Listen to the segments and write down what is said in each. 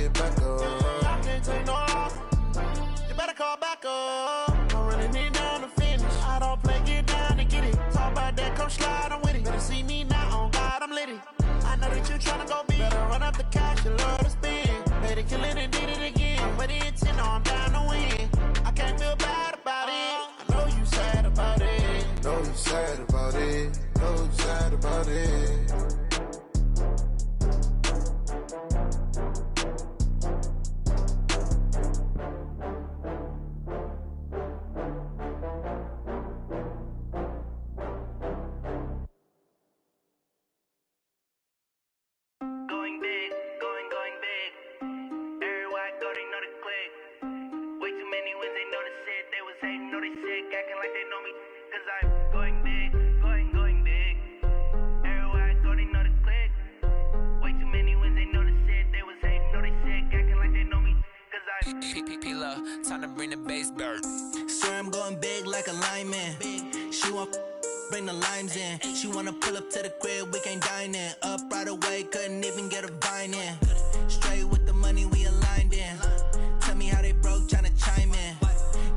get back up. I can't take no off. You better call back up. Don't really need down to finish. I don't play, get down to get it. Talk about that, come slide, I'm with it. Better see me now, on God, I'm litty. I know that you tryna go big. Better run up the cash, you love to spend. Better kill it and did it again. But the intent, no, I'm down to win. I can't feel bad about it. I know you sad about it. Know you sad about it. Know you sad about it. Going big, going big. Everywhere I go, they know the click. Way too many wins, they know the shit. They was hating, know they sick, acting like they know me. Cause I'm going big, going big. Everywhere I go, they know the click. Way too many wins, they know the shit. They was hating, know they sick, acting like they know me. Cause I'm P-P-P-Love, time to bring the bass bird. swear I'm going big like a lineman. She want bring the limes in. She wanna pull up to the crib, we can't dine in. Up right away, couldn't even get a vine in. Straight with the money we aligned in. Tell me how they broke, tryna chime in.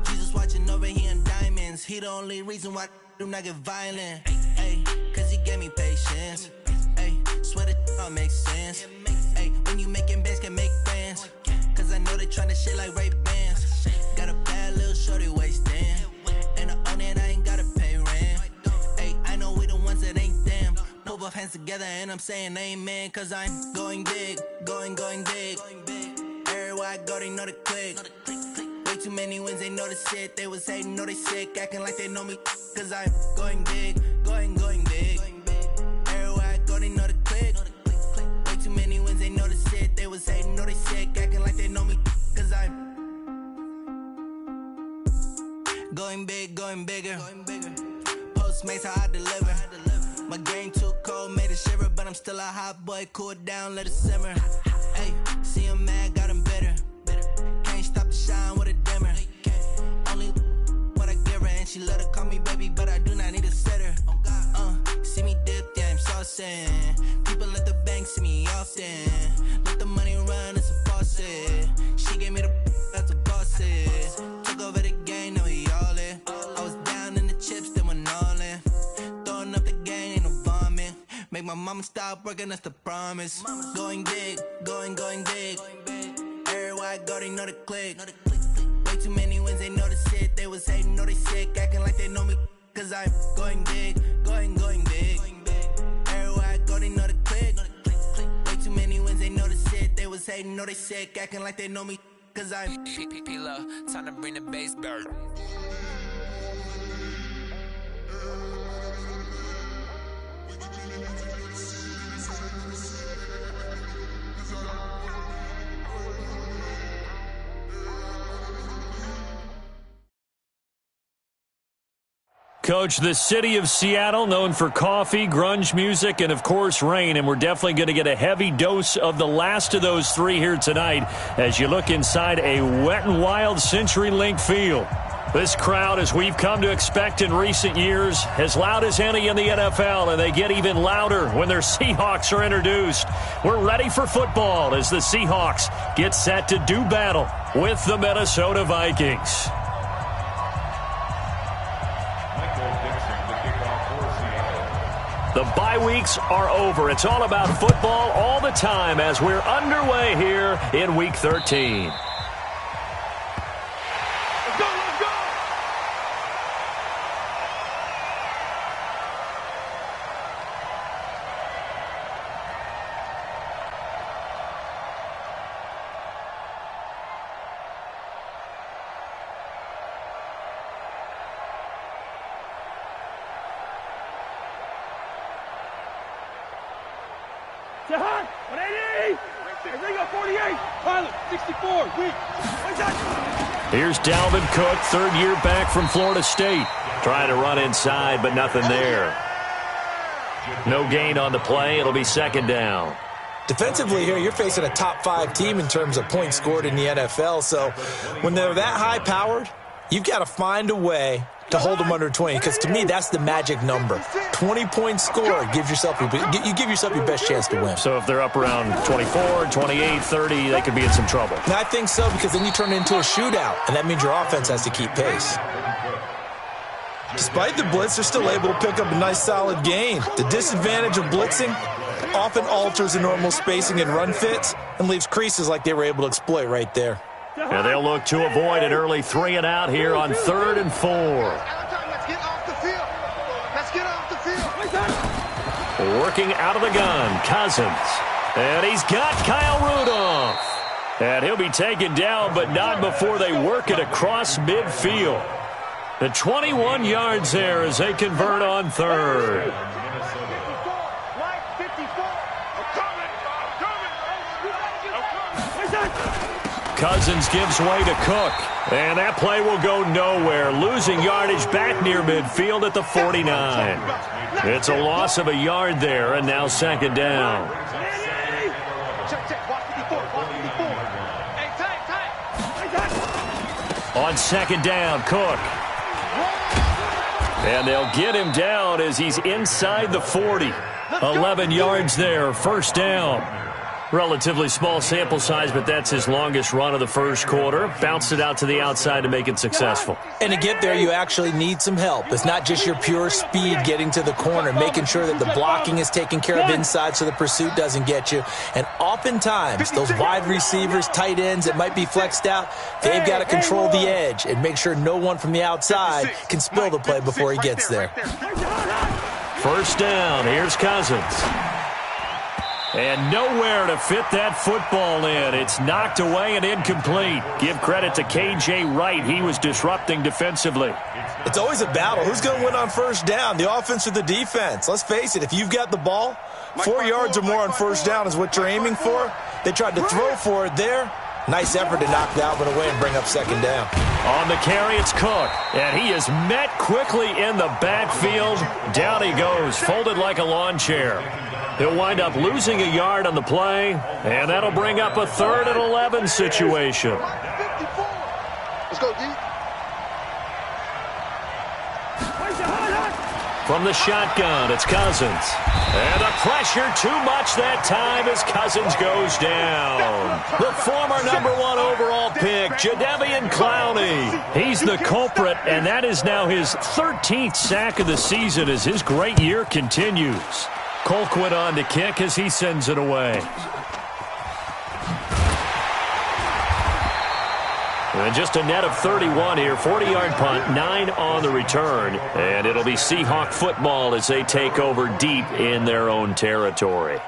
Jesus watching over here in diamonds. He the only reason why I do not get violent. Ay, cause he gave me patience. Ay, swear that all makes sense. Ay, when you making bands, can make friends. Cause I know they tryna shit like Ray-Bans. Got a bad little shorty wasting. And I own it, I ain't gotta pay rent. Ay, I know we the ones that ain't them. Put both hands together and I'm saying amen. Cause I'm going big, going big. Everywhere I go, they know the click. Way too many wins, they know the shit. They was hating, know they sick, acting like they know me. Cause I'm going big, going big. Everywhere I go, they know the click. Way too many wins, they know the shit. They was hating, know they sick, acting like they know me. Cause I'm going big, going bigger. Postmates how I deliver. My game too cold, made it shiver, but I'm still a hot boy. Cool it down, let it simmer. Hey, see him mad, got him bitter. Can't stop the shine with a dimmer. Only what I give her, and she let her call me baby, but I do not need a sitter. See me dip, yeah, I'm saucing. People at the bank see me often. Let the money run, it's a faucet. She gave me the that's a boss it. Took over the game, now we all in. I was down in the chips, then went all in. Throwing up the game, ain't no vomit. Make my mama stop working, that's the promise. Going big, going big. Everywhere I go, they know the click. Way too many wins, they know the shit. They was hating, know they sick, acting like they know me. Cause I'm going big, going big. Everywhere I go, they know the click. Way too many wins, they know the shit. They was hating, know they sick, acting like they know me. Cause I'm P-P-P-Love, time to bring the bass bird. Coach, the city of Seattle, known for coffee, grunge music, and, of course, rain. And we're definitely going to get a heavy dose of the last of those three here tonight as you look inside a wet and wild CenturyLink field. This crowd, as we've come to expect in recent years, as loud as any in the NFL, and they get even louder when their Seahawks are introduced. We're ready for football as the Seahawks get set to do battle with the Minnesota Vikings. The bye weeks are over. It's all about football all the time as we're underway here in Week 13. Let's go, let's go! Jahan, 180! Ringo, 48! Pilot, 64, weak. Here's Dalvin Cook, third year back from Florida State. Trying to run inside, but nothing there. No gain on the play. It'll be second down. Defensively here, you're facing a top-5 team in terms of points scored in the NFL, so when they're that high-powered, you've got to find a way to hold them under 20, because to me, that's the magic number. 20-point score, you give yourself your best chance to win. So if they're up around 24, 28, 30, they could be in some trouble. And I think so, because then you turn it into a shootout, and that means your offense has to keep pace. Despite the blitz, they're still able to pick up a nice solid gain. The disadvantage of blitzing often alters the normal spacing and run fits and leaves creases like they were able to exploit right there. And they'll look to avoid an early 3 and out here on 3rd and 4. Let's get off the field. Let's get off the field. Working out of the gun, Cousins. And he's got Kyle Rudolph. And he'll be taken down, but not before they work it across midfield. The 21 yards there as they convert on 3rd. Cousins gives way to Cook. And that play will go nowhere. Losing yardage back near midfield at the 49. It's a loss of a yard there, and now 2nd down. On 2nd down, Cook. And they'll get him down as he's inside the 40. 11 yards there, 1st down. Relatively small sample size, but that's his longest run of the 1st quarter. Bounced it out to the outside to make it successful. And to get there, you actually need some help. It's not just your pure speed getting to the corner, making sure that the blocking is taken care of inside so the pursuit doesn't get you. And oftentimes, those wide receivers, tight ends that might be flexed out, they've got to control the edge and make sure no one from the outside can spill the play before he gets there. 1st down, here's Cousins. And nowhere to fit that football in. It's knocked away and incomplete. Give credit to K.J. Wright. He was disrupting defensively. It's always a battle. Who's going to win on 1st down, the offense or the defense? Let's face it, if you've got the ball, 4 yards or more on 1st down is what you're aiming for. They tried to throw for it there. Nice effort to knock that one away and bring up 2nd down. On the carry, it's Cook. And he is met quickly in the backfield. Down he goes, folded like a lawn chair. He'll wind up losing a yard on the play, and that'll bring up a 3rd and 11 situation. Let's go, D. From the shotgun, it's Cousins. And the pressure too much that time as Cousins goes down. The former number 1 overall pick, Jadeveon Clowney. He's the culprit, and that is now his 13th sack of the season as his great year continues. Colquitt on to kick as he sends it away. And just a net of 31 here. 40-yard punt, 9 on the return. And it'll be Seahawk football as they take over deep in their own territory.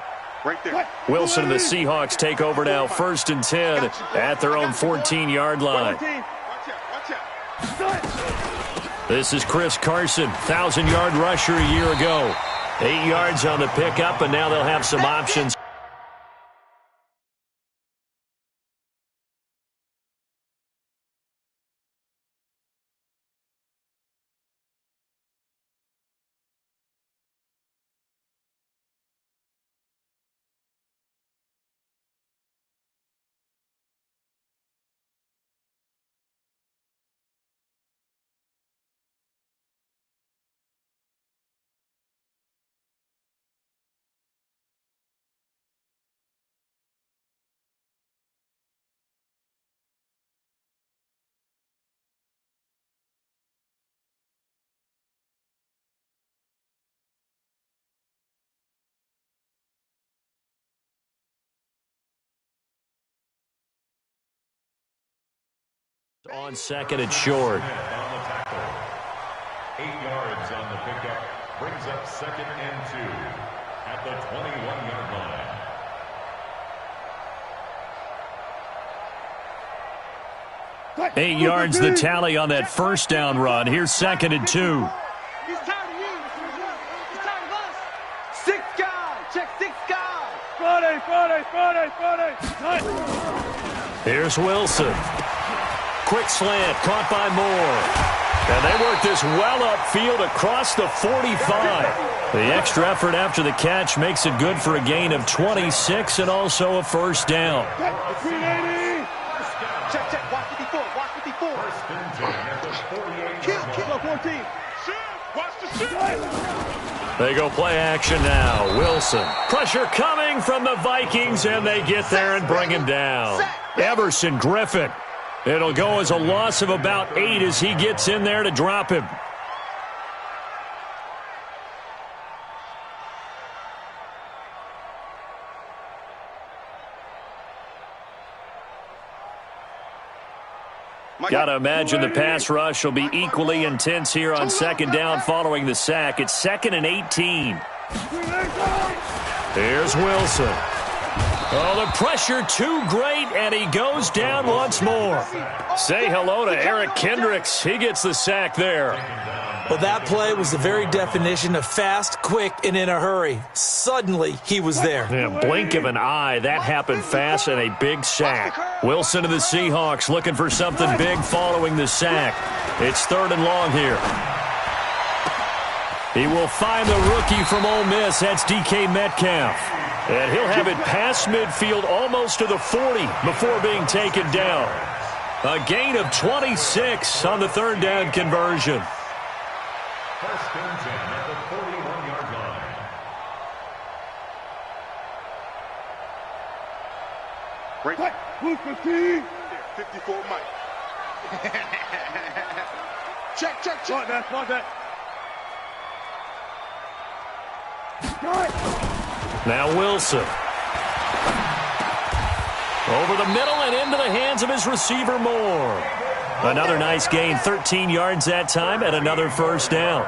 Right there. Wilson and the Seahawks take over now, 1st and 10 at their own 14-yard line. This is Chris Carson, 1,000-yard rusher a year ago. 8 yards on the pickup, and now they'll have some options. On 2nd and short. 8 yards on the pickup brings up 2nd and 2 at the 21-yard line. 8 yards the tally on that 1st down run. Here's 2nd and 2. He's tired of you. He's tired of us. 6 guys. Check 6 guys. Friday. Here's Wilson. Quick slant, caught by Moore. And they work this well upfield across the 45. The extra effort after the catch makes it good for a gain of 26 and also a 1st down. Check, check. Watch 54. Watch 54. First and 10 at the 48. Kill 14. Watch the shoot. They go play action now. Wilson. Pressure coming from the Vikings, and they get there and bring him down. Everson Griffin. It'll go as a loss of about 8 as he gets in there to drop him. Got to imagine the pass rush will be equally intense here on second down following the sack. It's 2nd and 18. Here's Wilson. Oh, the pressure too great, and he goes down once more. Say hello to Eric Kendricks. He gets the sack there. Well, that play was the very definition of fast, quick, and in a hurry. Suddenly, he was there. Yeah, blink of an eye. That happened fast and a big sack. Wilson of the Seahawks looking for something big following the sack. It's 3rd and long here. He will find the rookie from Ole Miss. That's DK Metcalf. And he'll have it past midfield almost to the 40 before being taken down. A gain of 26 on the 3rd down conversion. First and 10 at the 41-yard line. Break. Blue 15. 54 Mike. Check, check, check. Want that. Now Wilson. Over the middle and into the hands of his receiver Moore. Another nice gain, 13 yards that time, and another 1st down.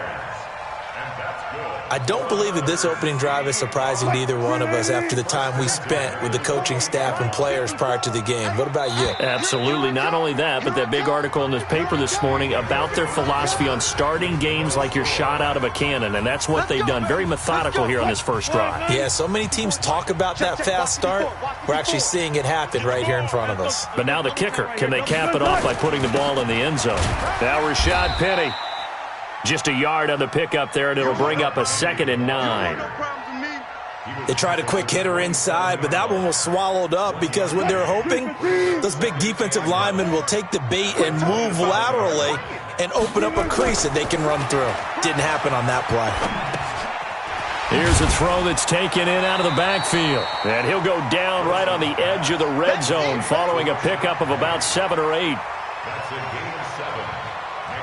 I don't believe that this opening drive is surprising to either one of us after the time we spent with the coaching staff and players prior to the game. What about you? Absolutely. Not only that, but that big article in this paper this morning about their philosophy on starting games like you're shot out of a cannon, and that's what they've done. Very methodical here on this first drive. Yeah, so many teams talk about that fast start. We're actually seeing it happen right here in front of us. But now the kicker. Can they cap it off by putting the ball in the end zone? Now Rashad Penny. Just a yard on the pickup there, and it'll bring up a 2nd and 9. They tried a quick hitter inside, but that one was swallowed up because when they're hoping, those big defensive linemen will take the bait and move laterally and open up a crease that they can run through. Didn't happen on that play. Here's a throw that's taken in out of the backfield. And he'll go down right on the edge of the red zone following a pickup of about 7 or 8. That's a gain of 7.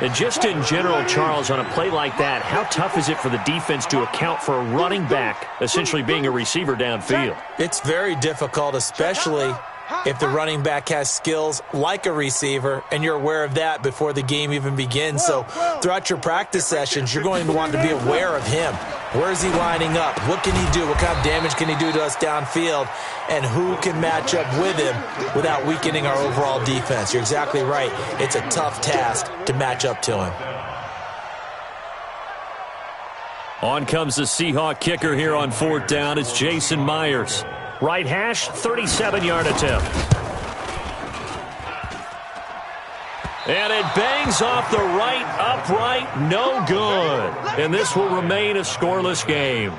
And just in general, Charles, on a play like that, how tough is it for the defense to account for a running back essentially being a receiver downfield? It's very difficult, especially if the running back has skills like a receiver, and you're aware of that before the game even begins. So throughout your practice sessions, you're going to want to be aware of him. Where is he lining up? What can he do? What kind of damage can he do to us downfield? And who can match up with him without weakening our overall defense? You're exactly right. It's a tough task to match up to him. On comes the Seahawk kicker here on 4th down. It's Jason Myers. Right hash, 37-yard attempt. And it bangs off the right upright, no good. And this will remain a scoreless game.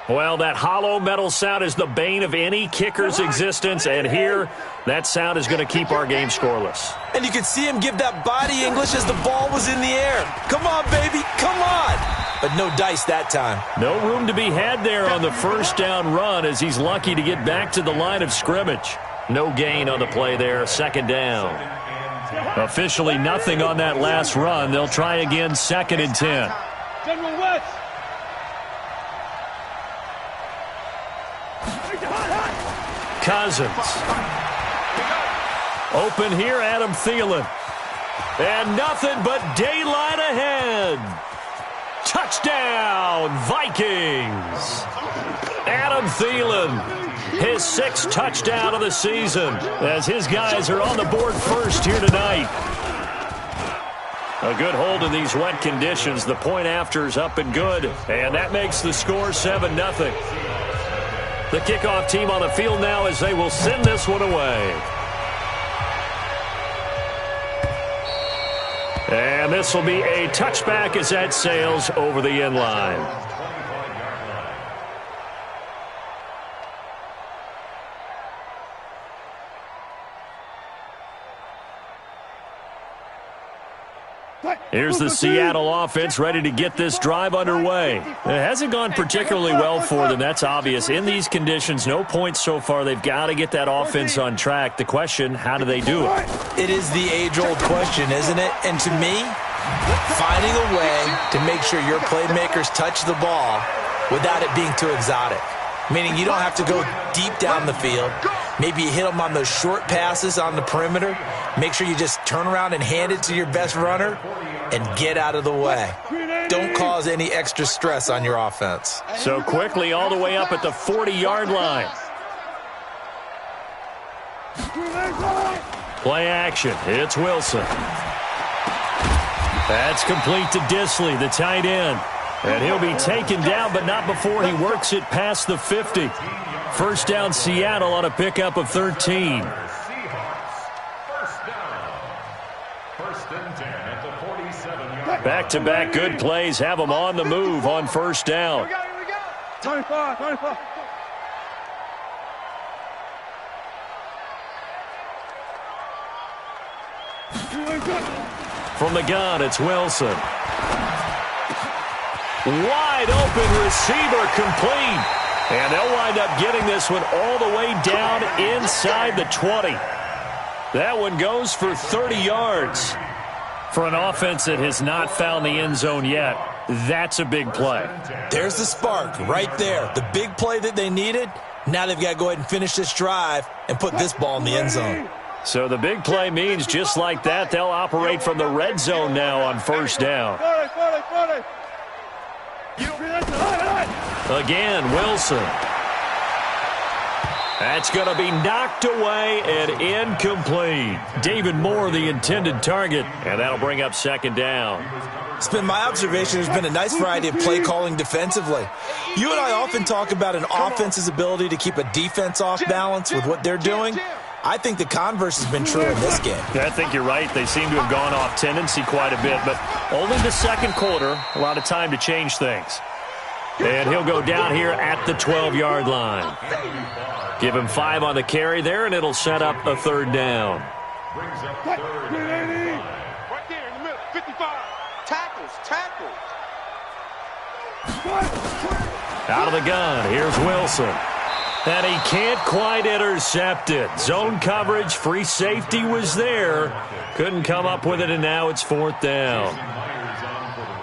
Well, that hollow metal sound is the bane of any kicker's existence, and here, that sound is going to keep our game scoreless. And you can see him give that body English as the ball was in the air. Come on, baby, come on. But no dice that time. No room to be had there on the 1st down run as he's lucky to get back to the line of scrimmage. No gain on the play there, 2nd down. Officially nothing on that last run. They'll try again, 2nd and 10. General West. Cousins. Open here, Adam Thielen. And nothing but daylight ahead. Touchdown, Vikings. Adam Thielen, his 6th touchdown of the season as his guys are on the board first here tonight. A good hold in these wet conditions. The point after is up and good, and that makes the score 7-0. The kickoff team on the field now as they will send this one away. And this will be a touchback as that sails over the end line. Here's the Seattle offense ready to get this drive underway. It hasn't gone particularly well for them, that's obvious. In these conditions, no points so far. They've got to get that offense on track. The question, how do they do it? It is the age-old question, isn't it? And to me, finding a way to make sure your playmakers touch the ball without it being too exotic. Meaning you don't have to go deep down the field. Maybe you hit them on those short passes on the perimeter. Make sure you just turn around and hand it to your best runner and get out of the way. Don't cause any extra stress on your offense. So quickly all the way up at the 40-yard line. Play action. It's Wilson. That's complete to Disley, the tight end. And he'll be taken down, but not before he works it past the 50. First down, Seattle on a pickup of 13. Back-to-back good plays have them on the move on first down. 24. From the gun, it's Wilson. Wide open receiver complete. And they'll wind up getting this one all the way down inside the 20. That one goes for 30 yards. For an offense that has not found the end zone yet, that's a big play. There's the spark right there. The big play that they needed. Now they've got to go ahead and finish this drive and put this ball in the end zone. So the big play means just like that, they'll operate from the red zone now on first down. Again, Wilson. That's going to be knocked away and incomplete. David Moore, the intended target, and that'll bring up second down. It's been my observation there's been a nice variety of play calling defensively. You and I often talk about an offense's ability to keep a defense off balance with what they're doing. I think the converse has been true in this game. Yeah, I think you're right. They seem to have gone off tendency quite a bit, but only the second quarter, a lot of time to change things. And he'll go down here at the 12-yard line. Give him 5 on the carry there, and it'll set up a third down. Right there in the middle, 55. Tackles. Out of the gun, here's Wilson. And he can't quite intercept it. Zone coverage, free safety was there. Couldn't come up with it, and now it's fourth down.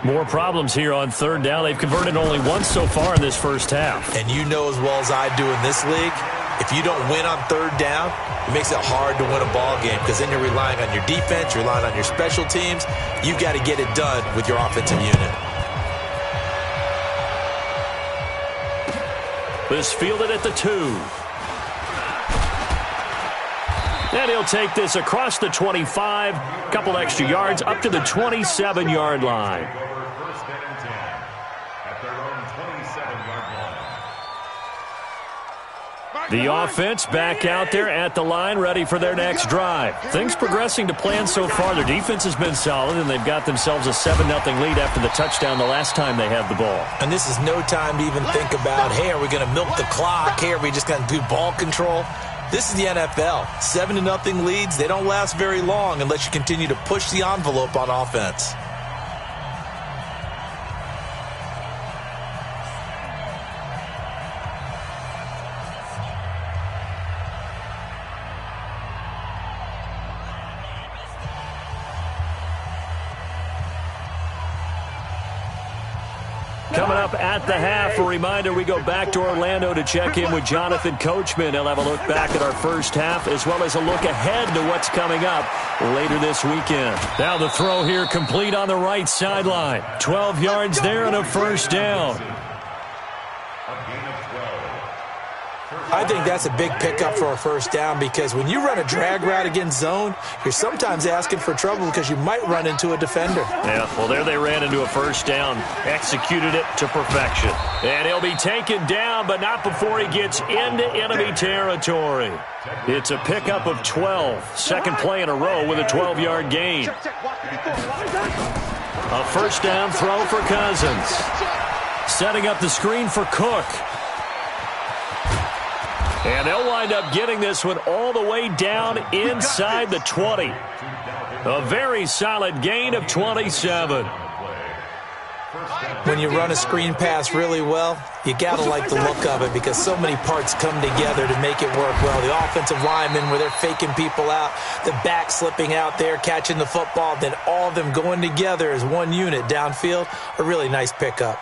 More problems here on third down. They've converted only once so far in this first half. And you know as well as I do in this league, if you don't win on third down, it makes it hard to win a ball game because then you're relying on your defense, you're relying on your special teams. You've got to get it done with your offensive unit. This fielded at the 2. And he'll take this across the 25, a couple extra yards up to the 27-yard line. The offense back out there at the line, ready for their next drive. Things progressing to plan so far. Their defense has been solid, and they've got themselves a 7-0 lead after the touchdown the last time they had the ball. And this is no time to even think about, hey, are we going to milk the clock? Hey, are we just going to do ball control? This is the NFL. 7-0 leads, they don't last very long unless you continue to push the envelope on offense. Coming up at the half, a reminder, we go back to Orlando to check in with Jonathan Coachman. He'll have a look back at our first half as well as a look ahead to what's coming up later this weekend. Now the throw here complete on the right sideline. 12 yards there and a first down. I think that's a big pickup for a first down because when you run a drag route against zone, you're sometimes asking for trouble because you might run into a defender. Yeah, well, there they ran into a first down, executed it to perfection. And he'll be taken down, but not before he gets into enemy territory. It's a pickup of 12, second play in a row with a 12-yard gain. A first down throw for Cousins. Setting up the screen for Cook. And they'll wind up getting this one all the way down inside the 20. A very solid gain of 27. When you run a screen pass really well, you got to like the look of it because so many parts come together to make it work well. The offensive linemen where they're faking people out, the back slipping out there, catching the football, then all of them going together as one unit downfield. A really nice pickup.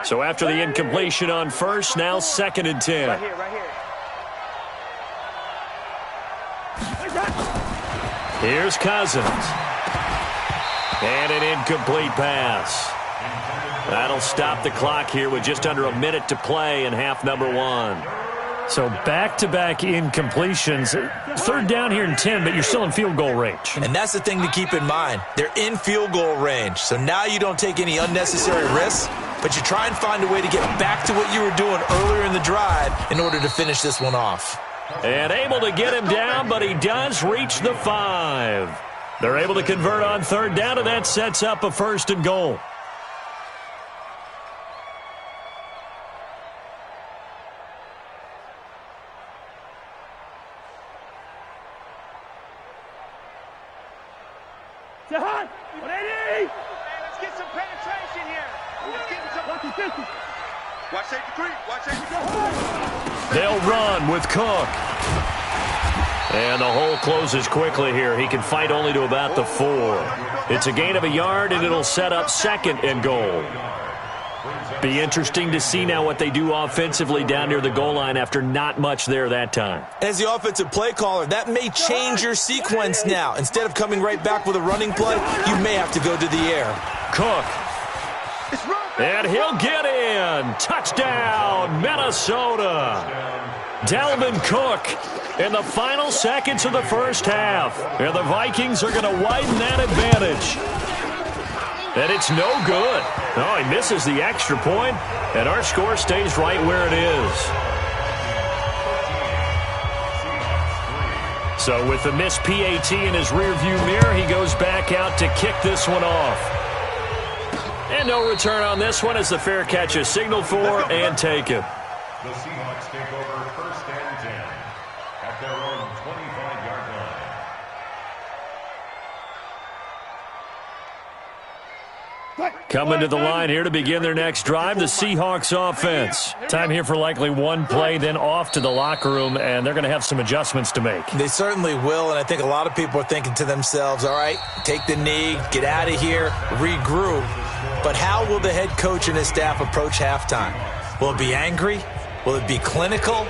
So after the incompletion on first, now 2nd and 10. Right here, right here. Here's Cousins. And an incomplete pass. That'll stop the clock here with just under a minute to play in half number 1. So back-to-back incompletions. 3rd down here in 10, but you're still in field goal range. And that's the thing to keep in mind. They're in field goal range. So now you don't take any unnecessary risks, but you try and find a way to get back to what you were doing earlier in the drive in order to finish this one off. And able to get him down, but he does reach the 5. They're able to convert on 3rd down, and that sets up a 1st and goal. Jahan, 180. Hey, let's get some penetration here. Let's get some. Watch safety creep. Watch safety creep. They'll run with Cook. And the hole closes quickly here. He can fight only to about the 4. It's a gain of a yard, and it'll set up 2nd and goal. Be interesting to see now what they do offensively down near the goal line after not much there that time. As the offensive play caller, that may change your sequence now. Instead of coming right back with a running play, you may have to go to the air. Cook. And he'll get in. Touchdown, Minnesota. Dalvin Cook in the final seconds of the first half. And the Vikings are going to widen that advantage. And it's no good. Oh, he misses the extra point, and our score stays right where it is. So with the missed PAT in his rearview mirror, he goes back out to kick this one off. And no return on this one as the fair catch is signaled for and taken. The Seahawks take over 1st and 10 at their own 25-yard line. Coming to the line here to begin their next drive, the Seahawks offense. Time here for likely one play, then off to the locker room, and they're going to have some adjustments to make. They certainly will, and I think a lot of people are thinking to themselves, all right, take the knee, get out of here, regroup. But how will the head coach and his staff approach halftime? Will it be angry? Will it be clinical?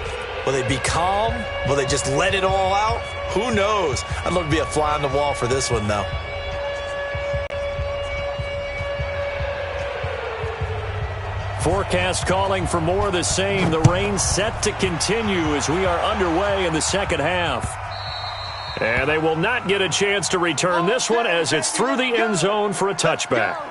Will they be calm? Will they just let it all out? Who knows? I'd love to be a fly on the wall for this one, though. Forecast calling for more of the same. The rain set to continue as we are underway in the second half. And they will not get a chance to return this one as it's through the end zone for a touchback.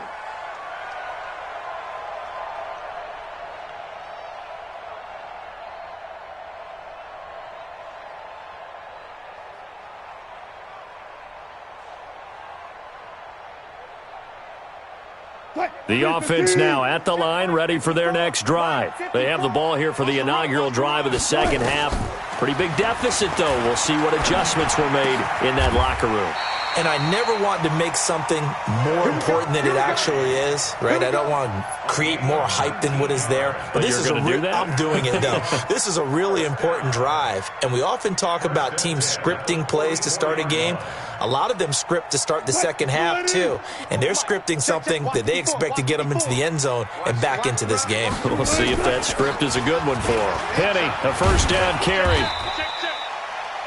The offense now at the line, ready for their next drive. They have the ball here for the inaugural drive of the second half. Pretty big deficit, though. We'll see what adjustments were made in that locker room. And I never want to make something more important than it actually is, right? I don't want to create more hype than what is there. But this you're is going to do that? I'm doing it, though. This is a really important drive. And we often talk about teams scripting plays to start a game. A lot of them script to start the second half, too. And they're scripting something that they expect to get them into the end zone and back into this game. We'll see if that script is a good one for them. Penny, a first down carry.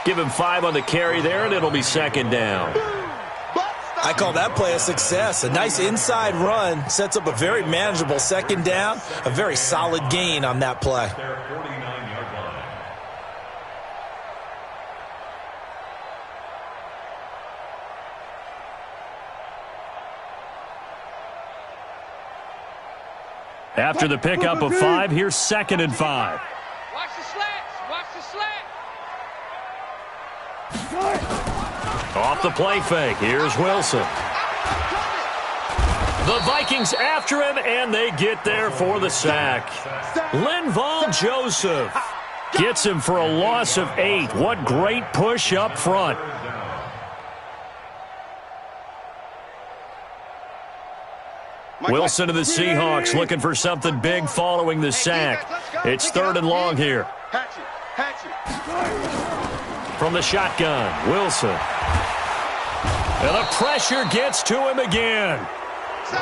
Give him 5 on the carry there, and it'll be second down. I call that play a success. A nice inside run sets up a very manageable second down. A very solid gain on that play. After the pickup of 5, here's 2nd and 5. Watch the slats. Watch the slats. Off the play fake. Here's Wilson. The Vikings after him, and they get there for the sack. Linval Joseph gets him for a loss of 8. What great push up front. Wilson of the Seahawks looking for something big following the sack. It's 3rd and long here. From the shotgun, Wilson. And the pressure gets to him again.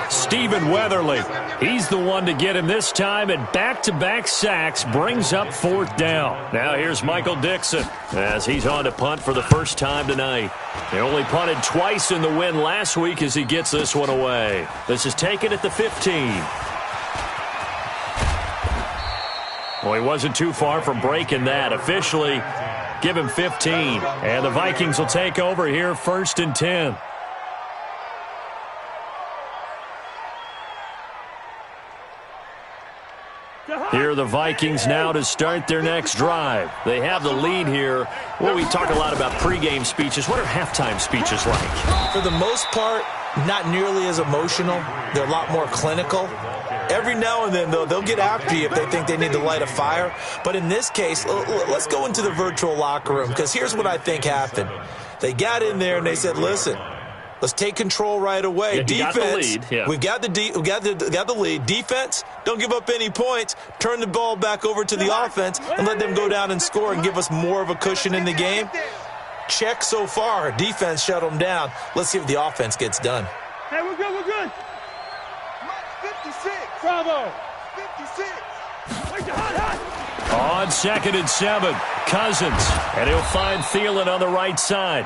Stephen Weatherly, he's the one to get him this time, and back-to-back sacks brings up 4th down. Now here's Michael Dixon as he's on to punt for the first time tonight. He only punted twice in the win last week as he gets this one away. This is taken at the 15. Well, he wasn't too far from breaking that. Officially, give him 15. And the Vikings will take over here 1st and 10. Here are the Vikings now to start their next drive. They have the lead here. Well, we talk a lot about pregame speeches. What are halftime speeches like? For the most part, not nearly as emotional. They're a lot more clinical. Every now and then, though, they'll get after you if they think they need to light a fire. But in this case, let's go into the virtual locker room, because here's what I think happened. They got in there and they said, listen, let's take control right away. Yeah, defense, we've got the lead. Defense, don't give up any points. Turn the ball back over to the offense and let them go down and score and give us more of a cushion in the game. Check so far. Defense shut them down. Let's see if the offense gets done. Hey, we're good, we're good. 56. Bravo. 56. On 2nd and 7, Cousins. And he'll find Thielen on the right side.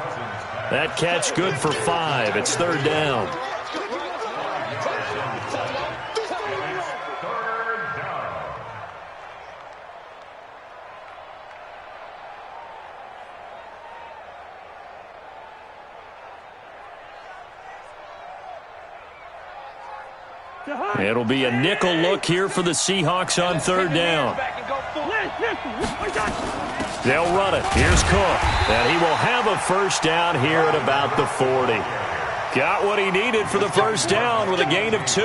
That catch good for 5. It's 3rd down. It'll be a nickel look here for the Seahawks on 3rd down. They'll run it. Here's Cook. And he will have a first down here at about the 40. Got what he needed for the first down with a gain of 2.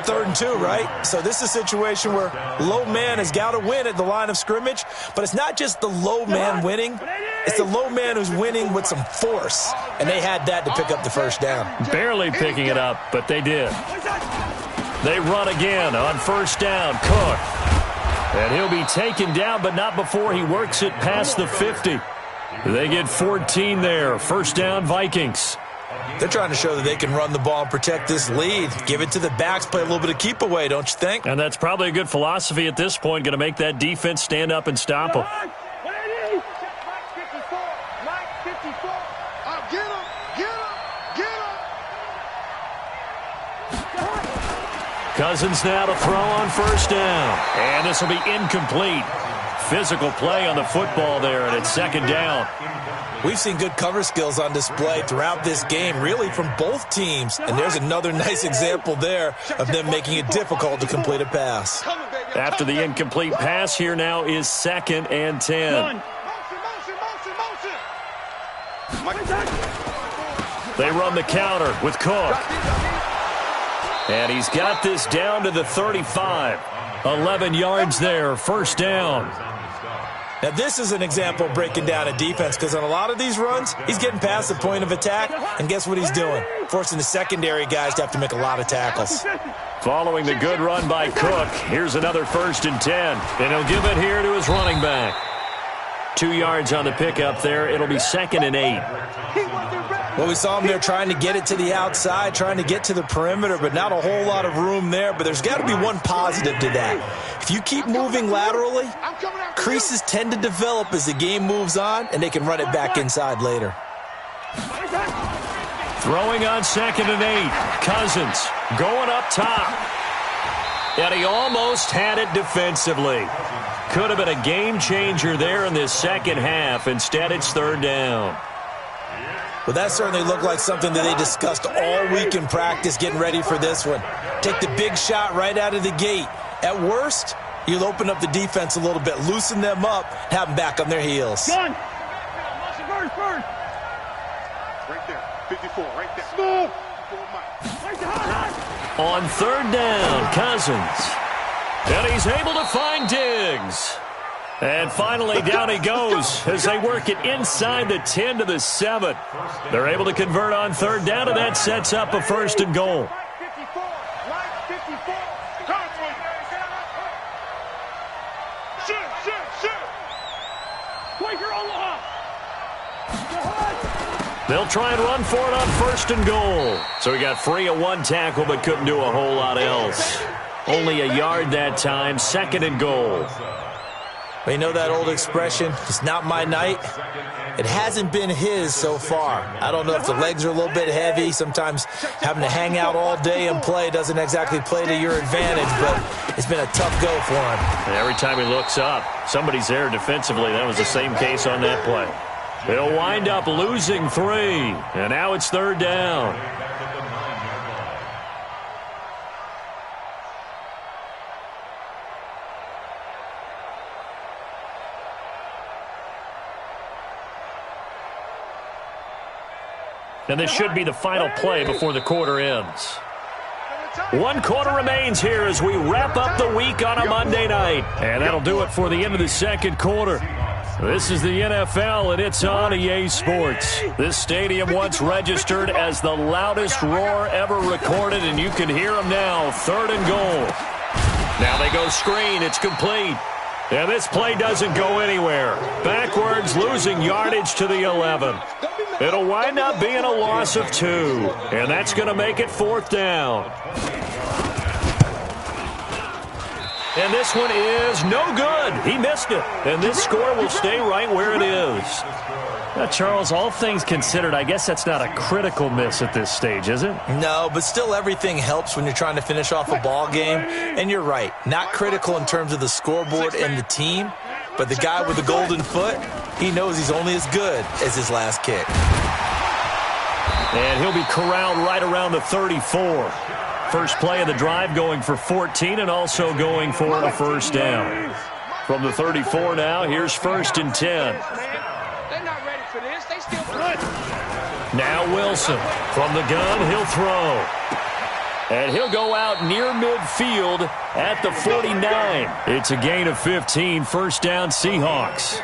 3rd and 2, right? So this is a situation where low man has got to win at the line of scrimmage, but it's not just the low man winning. It's the low man who's winning with some force, and they had that to pick up the first down. Barely picking it up, but they did. They run again on 1st down. Cook. And he'll be taken down, but not before he works it past the 50. They get 14 there. 1st down, Vikings. They're trying to show that they can run the ball and protect this lead. Give it to the backs, play a little bit of keep away, don't you think? And that's probably a good philosophy at this point, going to make that defense stand up and stop them. Cousins now to throw on 1st down. And this will be incomplete. Physical play on the football there, and it's 2nd down. We've seen good cover skills on display throughout this game, really from both teams. And there's another nice example there of them making it difficult to complete a pass. After the incomplete pass, here now is 2nd and 10. They run the counter with Cook. And he's got this down to the 35. 11 yards there, 1st down. Now, this is an example of breaking down a defense, because on a lot of these runs, he's getting past the point of attack, and guess what he's doing? Forcing the secondary guys to have to make a lot of tackles. Following the good run by Cook, here's another 1st and 10. And he'll give it here to his running back. 2 yards on the pickup there. It'll be 2nd and 8. Well, we saw him there trying to get it to the outside, trying to get to the perimeter, but not a whole lot of room there. But there's got to be one positive to that. If you keep moving laterally, creases tend to develop as the game moves on, and they can run it back inside later. Throwing on 2nd and 8. Cousins going up top. And he almost had it defensively. Could have been a game changer there in this second half. Instead, it's 3rd down. Well, that certainly looked like something that they discussed all week in practice getting ready for this one. Take the big shot right out of the gate. At worst, you'll open up the defense a little bit, loosen them up, have them back on their heels. Gun. Right there, 54, right there. Smooth. On third down, Cousins. And he's able to find Diggs. And finally, down he goes as they work it inside the 10 to the 7. They're able to convert on third down, and that sets up a first and goal. They'll try and run for it on first and goal. So he got free of one tackle but couldn't do a whole lot else. Only a yard that time, second and goal. Well, you know that old expression, it's not my night? It hasn't been his so far. I don't know if the legs are a little bit heavy. Sometimes having to hang out all day and play doesn't exactly play to your advantage, but it's been a tough go for him. And every time he looks up, somebody's there defensively. That was the same case on that play. They'll wind up losing 3, and now it's third down. And this should be the final play before the quarter ends. 1 quarter remains here as we wrap up the week on a Monday night. And that'll do it for the end of the second quarter. This is the NFL, and it's on EA Sports. This stadium once registered as the loudest roar ever recorded, and you can hear them now. Third and goal. Now they go screen. It's complete. And this play doesn't go anywhere. Backwards, losing yardage to the 11. It'll wind up being a loss of 2, and that's going to make it fourth down. And this one is no good. He missed it. And this score will stay right where it is. Now, Charles, all things considered, I guess that's not a critical miss at this stage, is it? No, but still everything helps when you're trying to finish off a ball game. And you're right, not critical in terms of the scoreboard and the team. But the guy with the golden foot, he knows he's only as good as his last kick. And he'll be corralled right around the 34. First play of the drive going for 14 and also going for a first down. From the 34 now, here's first and 10. They're not ready for this. They still run. Now Wilson. From the gun, he'll throw. And he'll go out near midfield at the 49. It's a gain of 15, first down Seahawks.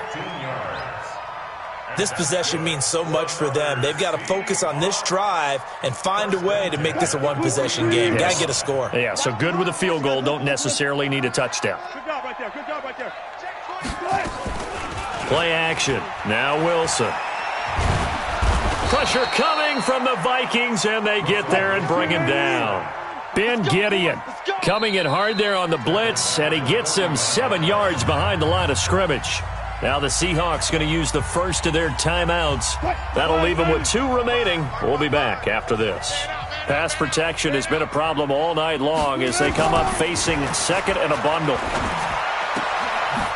This possession means so much for them. They've got to focus on this drive and find a way to make this a one-possession game. Yes. Got to get a score. Yeah, so good with a field goal. Don't necessarily need a touchdown. Good job right there. Good job right there. Play action. Now Wilson. Pressure coming from the Vikings, and they get there and bring him down. Ben Gideon coming in hard there on the blitz, and he gets him 7 yards behind the line of scrimmage. Now the Seahawks going to use the first of their timeouts. That'll leave them with 2 remaining. We'll be back after this. Pass protection has been a problem all night long as they come up facing second and a bundle.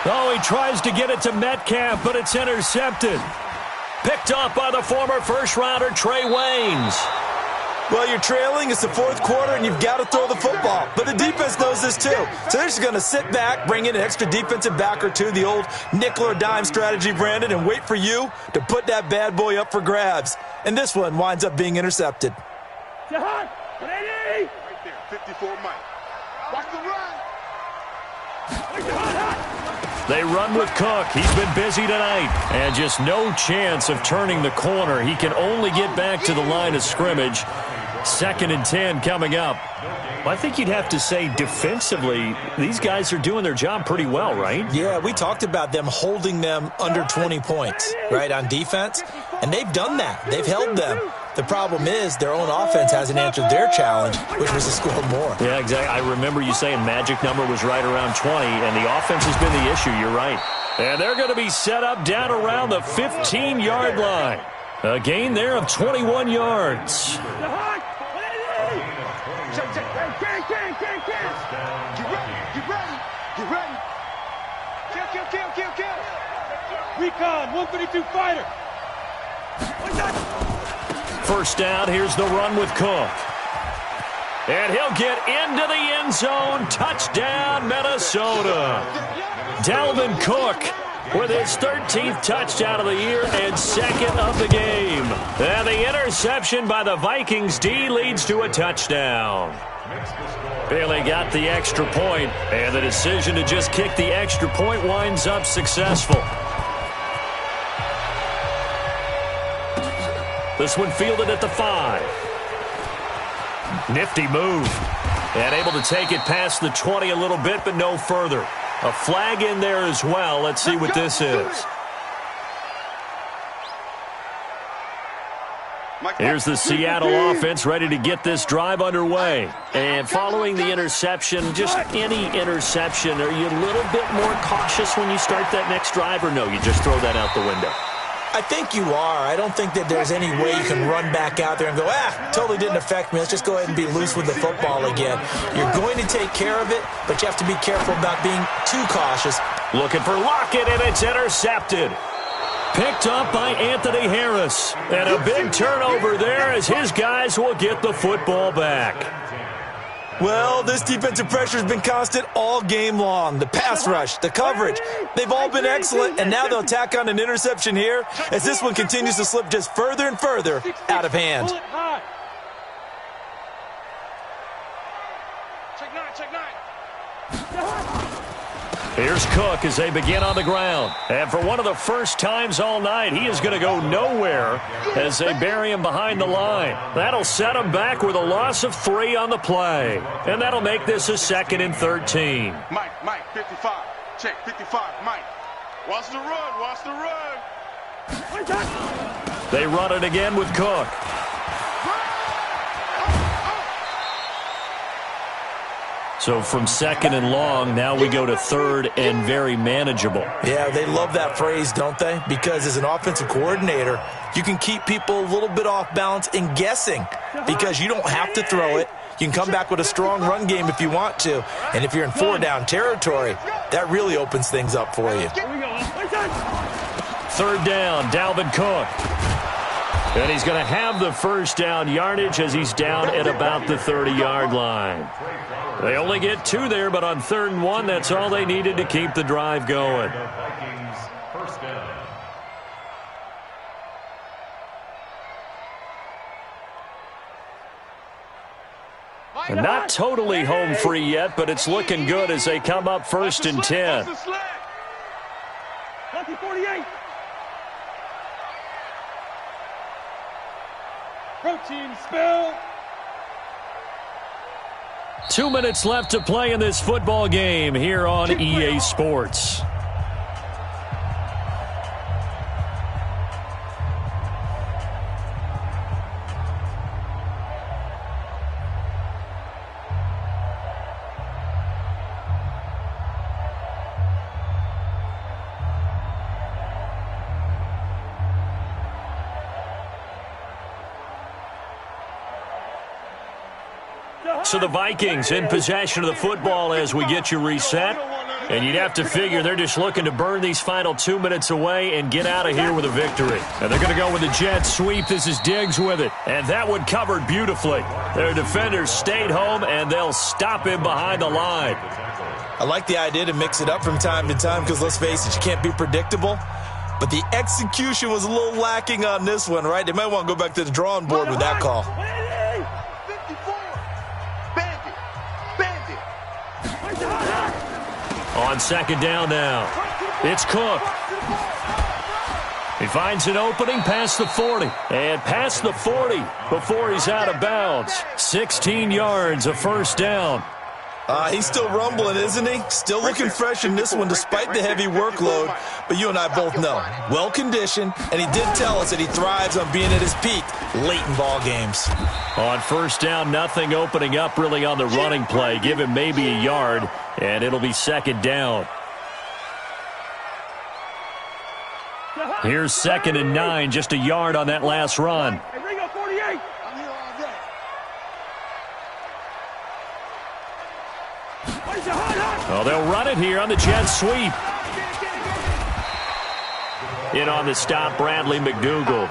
Oh, he tries to get it to Metcalf, but it's intercepted. Picked off by the former first-rounder Trey Waynes. Well, you're trailing. It's the fourth quarter, and you've got to throw the football. But the defense knows this, too. So they're just going to sit back, bring in an extra defensive back or two, the old nickel or dime strategy, Brandon, and wait for you to put that bad boy up for grabs. And this one winds up being intercepted. Jahan, ready? Right there, 54 Mike. Watch the run. They run with Cook. He's been busy tonight. And just no chance of turning the corner. He can only get back to the line of scrimmage. Second and 10 coming up. Well, I think you'd have to say defensively, these guys are doing their job pretty well, right? Yeah, we talked about them holding them under 20 points, right, on defense. And they've done that. They've held them. The problem is their own offense hasn't answered their challenge, which was to score more. Yeah, exactly. I remember you saying magic number was right around 20, and the offense has been the issue. You're right. And they're going to be set up down around the 15-yard line. A gain there of 21 yards. Get ready. Kill. Recon, 132 fighter. First down, here's the run with Cook. And he'll get into the end zone. Touchdown, Minnesota. Dalvin Cook with his 13th touchdown of the year and second of the game. And the interception by the Vikings D leads to a touchdown. Bailey got the extra point, and the decision to just kick the extra point winds up successful. This one fielded at the 5. Nifty move. And able to take it past the 20 a little bit, but no further. A flag in there as well. Let's see what this is. Here's the Seattle offense ready to get this drive underway. And following the interception, just any interception, are you a little bit more cautious when you start that next drive, or no, you just throw that out the window? I think you are. I don't think that there's any way you can run back out there and go, totally didn't affect me. Let's just go ahead and be loose with the football again. You're going to take care of it, but you have to be careful about being too cautious. Looking for Lockett, and it's intercepted. Picked up by Anthony Harris. And a big turnover there as his guys will get the football back. Well, this defensive pressure has been constant all game long. The pass rush, the coverage, they've all been excellent, and now they'll tack on an interception here as this one continues to slip just further and further out of hand. Here's Cook as they begin on the ground. And for one of the first times all night, he is going to go nowhere as they bury him behind the line. That'll set him back with a loss of 3 on the play. And that'll make this a 2nd and 13. Mike, 55. Check, 55, Mike. Watch the run. They run it again with Cook. So from 2nd and long, now we go to 3rd and very manageable. Yeah, they love that phrase, don't they? Because as an offensive coordinator, you can keep people a little bit off balance and guessing because you don't have to throw it. You can come back with a strong run game if you want to. And if you're in 4-down territory, that really opens things up for you. 3rd down, Dalvin Cook. And he's going to have the first down yardage as he's down at about the 30-yard line. They only get 2 there, but on 3rd and 1, that's all they needed to keep the drive going. And not totally home free yet, but it's looking good as they come up 1st and 10. Lucky 48. Protein spill. 2 minutes left to play in this football game here on EA Sports. So the Vikings in possession of the football as we get you reset. And you'd have to figure they're just looking to burn these final 2 minutes away and get out of here with a victory. And they're going to go with the jet sweep. This is Diggs with it. And that one covered beautifully. Their defenders stayed home, and they'll stop him behind the line. I like the idea to mix it up from time to time because, let's face it, you can't be predictable. But the execution was a little lacking on this one, right? They might want to go back to the drawing board with that call. On 2nd down now, it's Cook. He finds an opening past the 40. And past the 40 before he's out of bounds. 16 yards, a 1st down. He's still rumbling, isn't he? Still looking fresh in this one despite the heavy workload. But you and I both know, well-conditioned, and he did tell us that he thrives on being at his peak late in ball games. On 1st down, nothing opening up really on the running play. Give him maybe a yard, and it'll be 2nd down. Here's 2nd and 9, just a yard on that last run. Oh, they'll run it here on the jet sweep. In on the stop, Bradley McDougald.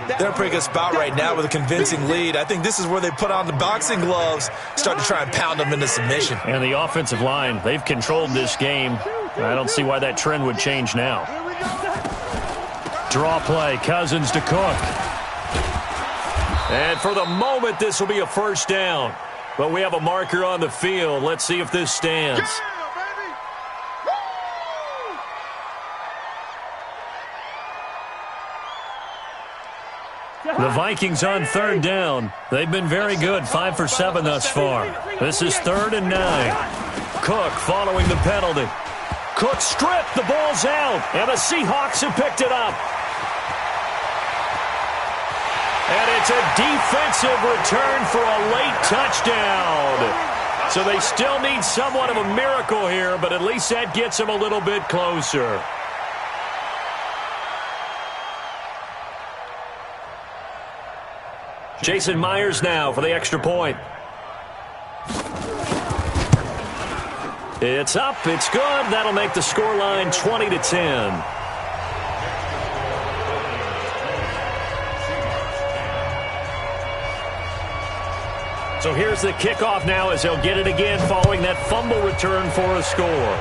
They're in a pretty good spot right now with a convincing lead. I think this is where they put on the boxing gloves, start to try and pound them into submission. And the offensive line, they've controlled this game I don't see why that trend would change now. Draw play, Cousins to Cook. And for the moment, this will be a first down. But we have a marker on the field. Let's see if this stands. The Vikings on third down. They've been very good, 5 for 7 thus far. This is 3rd and 9. Cook following the penalty. Cook stripped, the ball's out, and the Seahawks have picked it up. And it's a defensive return for a late touchdown. So they still need somewhat of a miracle here, but at least that gets them a little bit closer. Jason Myers now for the extra point. It's up, it's good. That'll make the scoreline 20-10. So here's the kickoff now as they'll get it again following that fumble return for a score.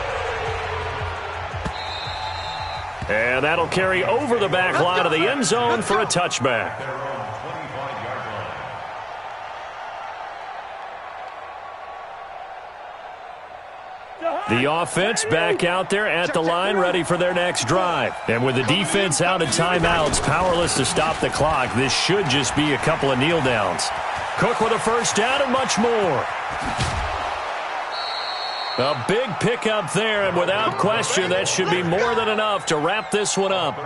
And that'll carry over the back line of the end zone for a touchback. The offense back out there at the line, ready for their next drive. And with the defense out of timeouts, powerless to stop the clock, this should just be a couple of kneel downs. Cook with a first down and much more. A big pickup there, and without question, that should be more than enough to wrap this one up.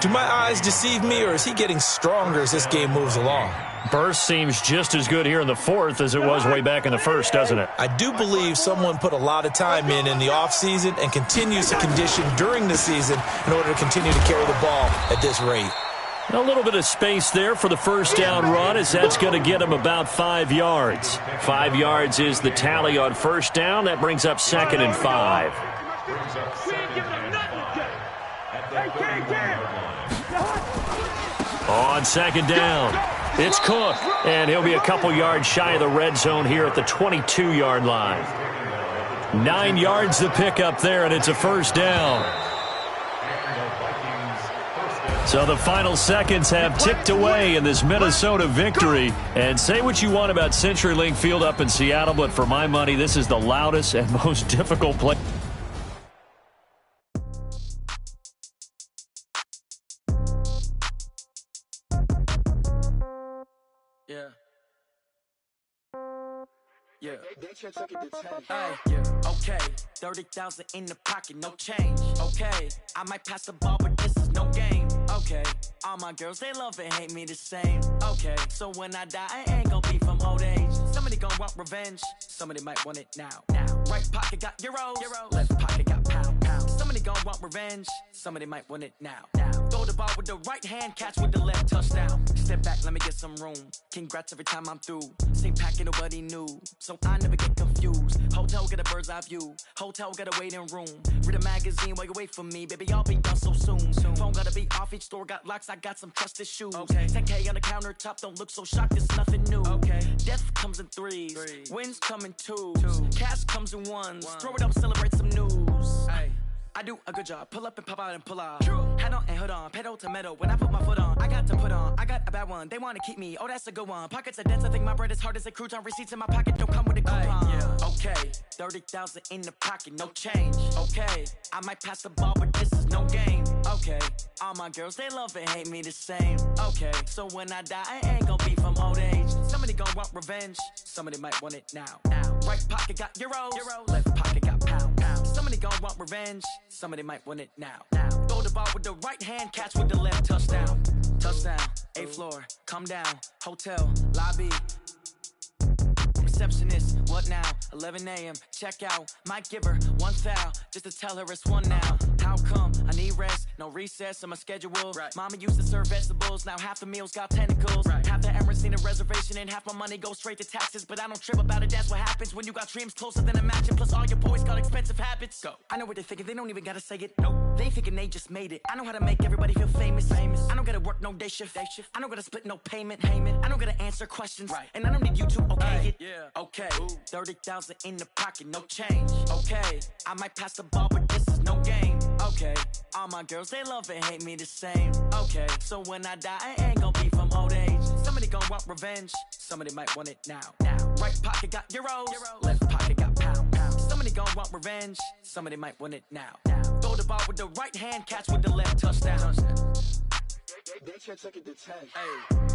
Do my eyes deceive me, or is he getting stronger as this game moves along? Burst seems just as good here in the fourth as it was way back in the first, doesn't it? I do believe someone put a lot of time in the offseason and continues to condition during the season in order to continue to carry the ball at this rate. A little bit of space there for the first down run, as that's going to get him about 5 yards. 5 yards is the tally on first down. That brings up 2nd and 5. On 2nd down, it's Cook, and he'll be a couple yards shy of the red zone here at the 22-yard line. 9 yards to pick up there, and it's a first down. So the final seconds have ticked away in this Minnesota victory. And say what you want about CenturyLink Field up in Seattle, but for my money, this is the loudest and most difficult play. Okay, 30,000 in the pocket, no change. Okay, I might pass the ball, but this is no game. Okay, all my girls, they love and hate me the same. Okay, so when I die, I ain't gonna be from old age. Somebody gonna want revenge, somebody might want it now. Right pocket got euros, left pocket got pound. Somebody gonna want revenge, somebody might want it now. Throw the ball with the right hand, catch with the left, touchdown. Step back, let me get some room. Congrats every time I'm through. Same packet, nobody knew, so I never get confused. Hotel get a bird's eye view, hotel got a waiting room. Read a magazine while you wait for me, baby, I'll be done so soon. Phone gotta be off, each store got locks, I got some trusted shoes. 10K on the countertop, don't look so shocked, it's nothing new. Death comes in threes, wins come in twos, cash comes in ones. Throw it up, celebrate some news. I do a good job, pull up and pop out and pull off. Head on and hood on, pedal to metal. When I put my foot on, I got to put on. I got a bad one, they wanna keep me, oh that's a good one. Pockets are dense, I think my bread is hard as a crouton. Receipts in my pocket don't come with a coupon. Okay, 30,000 in the pocket, no change. Okay, I might pass the ball, but this is no game. Okay, all my girls, they love and hate me the same. Okay, so when I die, I ain't gonna be from old age. Somebody gonna want revenge, somebody might want it now. Right pocket got euros, left pocket got pound. Somebody gonna want revenge, somebody might want it now. Throw the ball with the right hand, catch with the left, touchdown. Touchdown, 8th floor, come down, hotel, lobby. Receptionist, what now? 11 a.m., check out. Might give her one foul, just to tell her it's one now. How come? I need rest, no recess on my schedule. Mama used to serve vegetables, now half the meals got tentacles. Half the errands need a reservation, and half my money goes straight to taxes. But I don't trip about it, that's what happens when you got dreams closer than a match. And plus all your boys got expensive habits. Go. I know what they're thinking, they don't even gotta say it. Nope. They thinking they just made it. I know how to make everybody feel famous. I don't gotta work no day shift. I don't gotta split no payment. I don't gotta answer questions. And I don't need you to okay it. Okay, 30,000 in the pocket, no change. Okay, I might pass the ball, but this is no game. Okay, all my girls, they love and hate me the same. Okay, so when I die, I ain't gonna be from old age. Somebody gonna want revenge, somebody might want it now. Right pocket got euros, left pocket got pounds. Somebody gonna want revenge, somebody might want it now. Throw the ball with the right hand, catch with the left, touchdown. They can't take it to 10. Hey.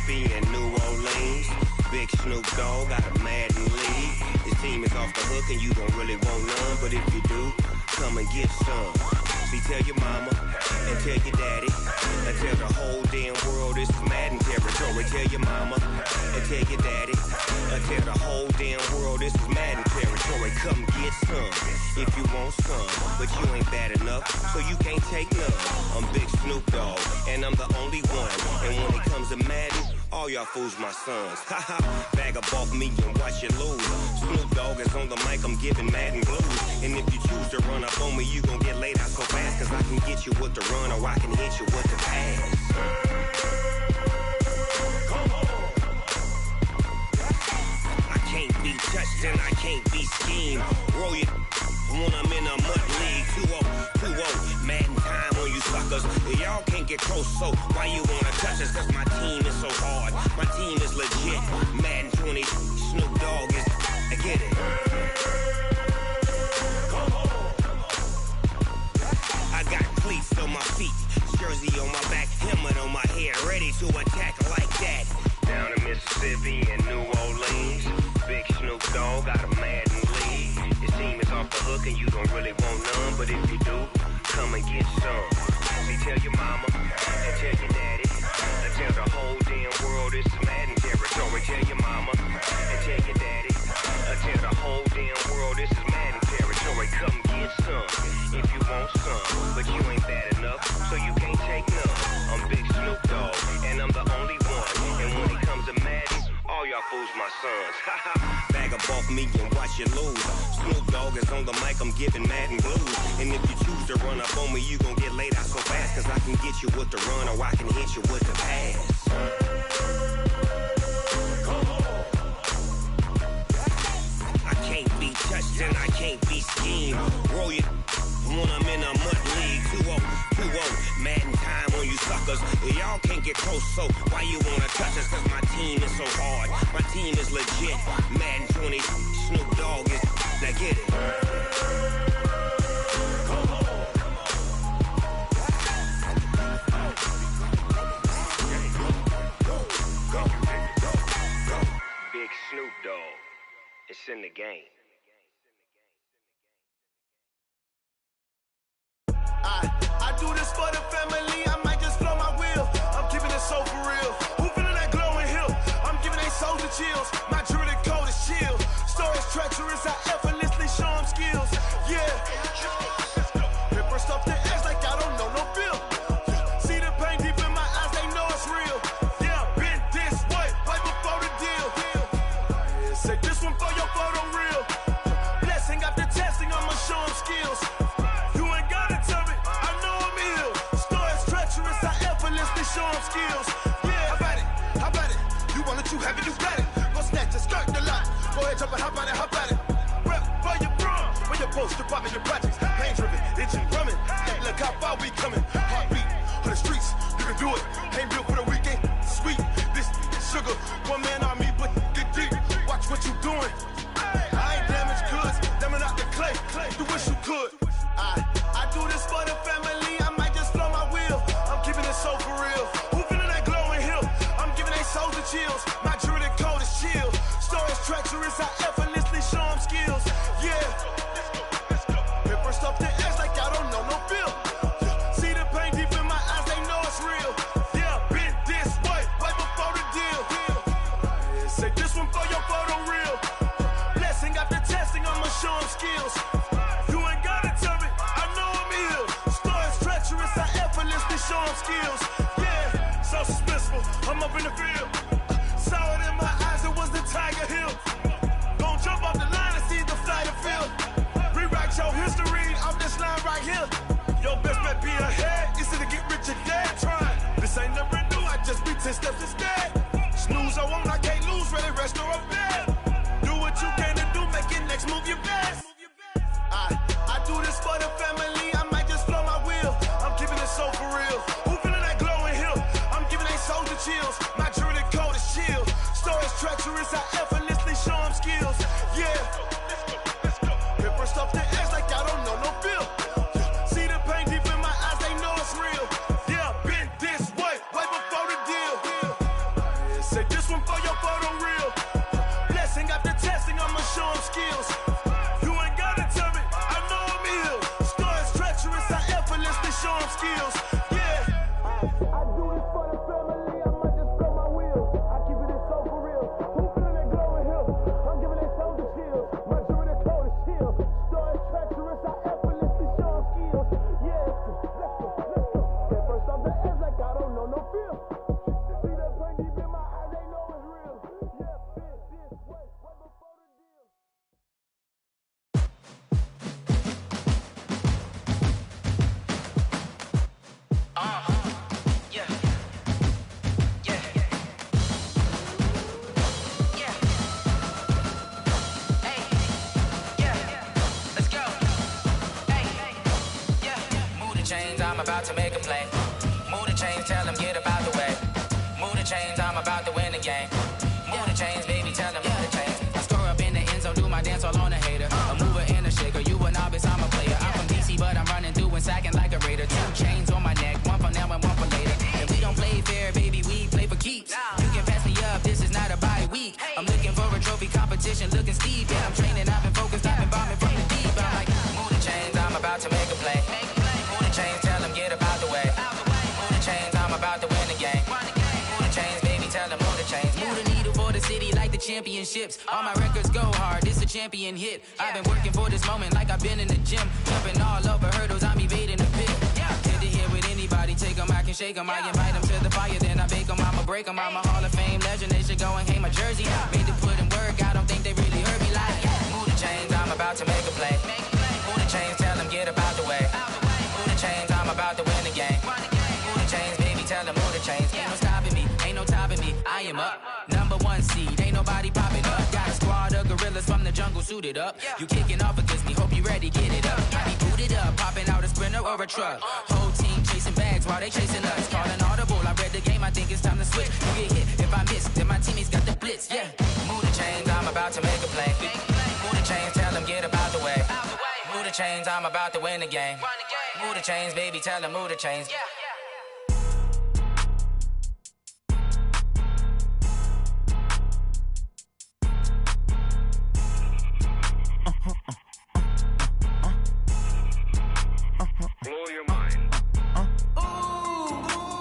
And New Orleans, big Snoop Dogg got a Madden league. His team is off the hook and you don't really want none, but if you do, come and get some. See, tell your mama and tell your daddy and tell the whole damn world this is Madden territory. Tell your mama and tell your daddy and tell the whole damn world this is Madden territory. Come get some if you want some, but you ain't bad enough, so you can't take none. I'm Big Snoop Dogg and I'm the only one, and when it comes to Madden, all y'all fools my sons. Haha, bag up off me and watch you lose. Snoop Dogg is on the mic, I'm giving Madden blues. And if you choose to run up on me, you gon' get laid out so fast, cause I can get you with the run or I can hit you with the pass. Come on. I can't be touched and I can't be schemed. Roll it when I'm in a mud league. 2-0, Madden time on you suckers. Y'all can't get close, so why you wanna touch us? Cause my team is so hard, my team is legit. Madden 20, Snoop Dogg is, I get it. Come on. I got cleats on my feet, jersey on my back, helmet on my head, ready to attack like that. Down in Mississippi and New Orleans, big Snoop Dogg got a Madden league. His team is off the hook and you don't really want none, but if you do, come and get some. See, tell your mama and tell your daddy and tell the whole damn world this is Madden territory. Tell your mama and tell your daddy and tell the whole damn world this is Madden territory. Come get some if you want some, but you ain't bad enough, so you can't take none. I'm Big Snoop Dogg and I'm the only one, and when it comes to Madden, all y'all fools my sons. Bag up off me and watch you lose. Snoop Dogg is on the mic, I'm giving Madden blues. And if you choose to run up on me, you gon' get laid out so fast, cause I can get you with the run or I can hit you with the pass. Come on. I can't be touched and I can't be schemed. Roll it when I'm in a mud league. 2-0, Madden time on you suckers. Y'all can't get close, so why you wanna touch us? Cause my team is so hard, my team is legit. Madden 20, Snoop Dogg is, now get it. Come on. Go. Big Snoop Dogg, it's in the game. I do this for the family, I might just blow my wheel. I'm keeping it so for real. Who feeling that glowing hill? I'm giving they soldier chills. My jewelry code is chill. Stories treacherous, I effortlessly show them skills. Yeah. Paper stuff to edge like I don't know no bill. See the pain deep in my eyes, they know it's real. Yeah, been this way, right before the deal. Say this one for your photo reel. Blessing after testing, I'ma show them skills. I'm up in the field. Saw it in my eyes, it was the Tiger Hill. Gon' jump off the line and see the flight of field. Rewrite your history off this line right here. Your best bet be ahead, easy to get rich or dead trying. This ain't never new, I just be 10 steps instead. Snooze or won't, I can't lose, ready, rest or a bed. Do what you can to do, make your next move your best. I do this for the family, I might just flow my wheel. I'm keeping it so for real. Who feeling that glowing hill? I'm giving they soldier chills. My jewelry coat is chill. Stories treacherous, I effortlessly show them skills. Yeah. Hit first off the edge like I don't know no feel. See the pain deep in my eyes, they know it's real. Yeah, been this way, way before the deal. Say this one for your photo reel. Blessing after testing, I'ma show them skills. You ain't gotta tell me, I know I'm ill. Stories treacherous, I effortlessly show them skills. Yeah. I do this for the family, I might just blow my wheel. I keep it so for real. Who feeling that glowing hill? I'm giving they soldier chills. My jewelry coat is chill. Stories treacherous, I effortlessly show them skills. Yeah. Let's go. Get first off the edge like I don't know no feel. See that pain deep in my eyes, they know it's real. Yeah, been this way, way before the deal. Chains, I'm about to make a play. Move the chains, tell them get up out the way. Move the chains, I'm about to win the game. Move the chains, baby, tell them move the chains. I score up in the end zone, do my dance all on a hater. A mover and a shaker, you a novice, I'm a player. I'm from DC, but I'm running through and sacking like a raider. 2 chains on my neck, one for now and one for later. If we don't play fair, baby, we play for keeps. You can pass me up, this is not a bye week. I'm looking for a trophy competition, looking steep. Yeah, I'm training, I've been focused, I've been bombing from the deep. I'm like, move the chains, I'm about to make a play. Move the chains, tell them get up out the way. Move the chains, I'm about to win the game. Move the chains, baby, tell them move the chains. Move the needle for the city like the championships. All my records go hard, this a champion hit. I've been working for this moment like I've been in the gym. Jumping all over hurdles, I'm evading the pit. Get to here with anybody, take them, I can shake them. I invite them to the fire, then I bake them, I'ma break them. I'm a Hall of Fame legend, they should go and hang my jersey. Made to put in work, I don't think they really heard me like. Move the chains, I'm about to make a play. Move the chains, tell them get up out the way. Move the chains, I'm about to win the game. Move the chains, baby, tell them move the chains. Ain't no stopping me, ain't no topping me. I am up, #1 seed, ain't nobody popping up. Got a squad of gorillas from the jungle suited up. You kicking off against me, hope you ready, get it up. I be booted up, popping out a Sprinter or a truck. Whole team chasing bags while they chasing us. Calling audible, I read the game, I think it's time to switch. You get hit, if I miss, then my teammates got the blitz, yeah. Move the chains, I'm about to make a play. Move the chains, tell them get up out the way. Move the chains, I'm about to win the game. Move the chains, baby, tell them move the chains. Blow your mind.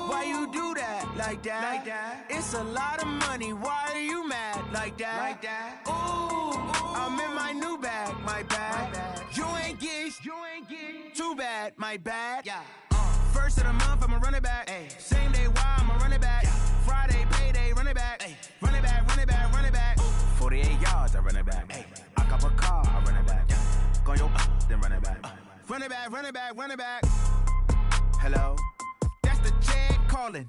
Why you do that like that? It's a lot of money. Why are you mad like that? Ooh, I'm in my new bag, my bad. You ain't get too bad, my bad. First of the month, I'ma run it back. Same day, why I'ma run it back. Friday, payday, run it back. Run it back, run it back, run it back. 48 yards, I run it back. I cop a car, I run it back. Go your then run it back. Run it back, run it back, run it back. Hello? That's the check calling.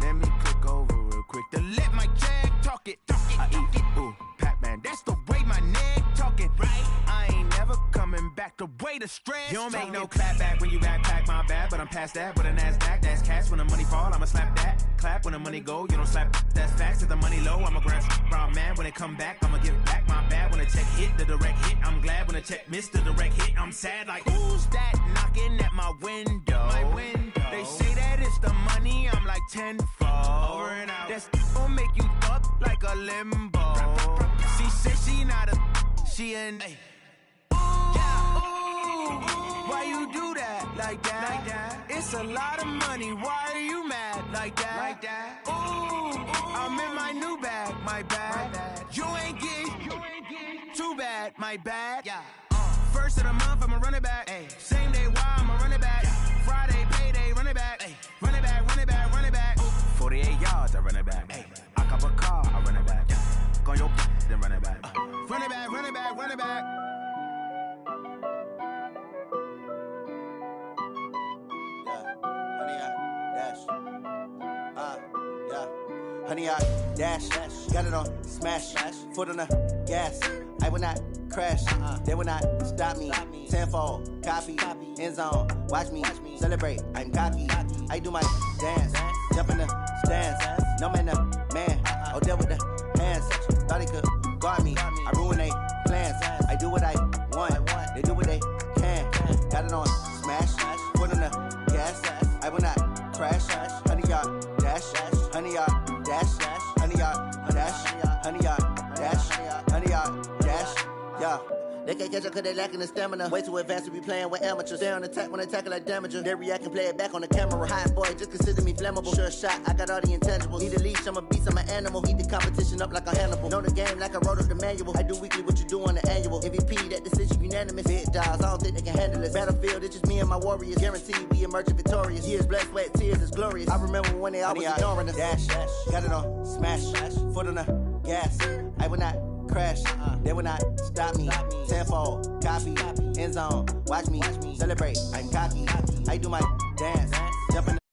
Let me click over real quick to let my check talk it. I eat it, ooh, Pac-Man. That's the way my neck talking. Right? I ain't never coming back. The way the stress. You don't make no clap back when you backpack, my bad. But I'm past that with a NASDAQ. That's cash. When the money fall, I'ma slap that. Clap when the money go, you don't slap. That's facts. If the money low, I'ma grab brown man. When it come back, I'ma give back my bad. When the check hit, the direct hit. I'm glad when the check missed the direct hit. I'm sad like, who's that knocking at my window? My window. They say that it's the money, I'm like tenfold. Over and out. That's gon' make you up like a limbo. She said she not a, she an. Why you do that like that? It's a lot of money. Why are you mad like that? Ooh, I'm in my new bag, my bad. You ain't get too bad, my bad. First of the month, I'ma run it back. Same day, why I'ma run it back. Friday, payday, run it back. Run it back, run it back, run it back. 48 yards, I run it back. honey, I dash. Got it on smash, foot on the gas. I will not crash, they will not stop me. Tenfold, copy, end zone, watch me celebrate. I'm cocky, I do my dance, jump in the stands. No man, the man, oh, deal with the hands. Thought he could guard me, I ruin they plans. I do what I want, they do what they can. Got it on smash, foot on the gas. I will not crash, honey, y'all dash, honey, y'all dash, honey, y'all dash, honey, y'all dash, honey, y'all dash, yeah. They can't catch up cause they lacking the stamina. Way too advanced to be playing with amateurs. Stay on attack when they tackle like damager. They react and play it back on the camera. Hot boy, just consider me flammable. Sure shot, I got all the intangibles. Need a leash, I'm a beast, I'm an animal. Eat the competition up like a Hannibal. Know the game like I wrote up the manual. I do weekly what you do on the annual. MVP, that decision unanimous. Big dogs, I don't think they can handle it. Battlefield, it's just me and my warriors. Guaranteed we emerge victorious. Years, blood, sweat, tears, it's glorious. I remember when they always ignoring us. Dash, got it on smash, foot on the gas. I will not crash, they will not stop me. Tenfold, copy, end zone, watch me celebrate. I'm cocky, I do my dance, jump in the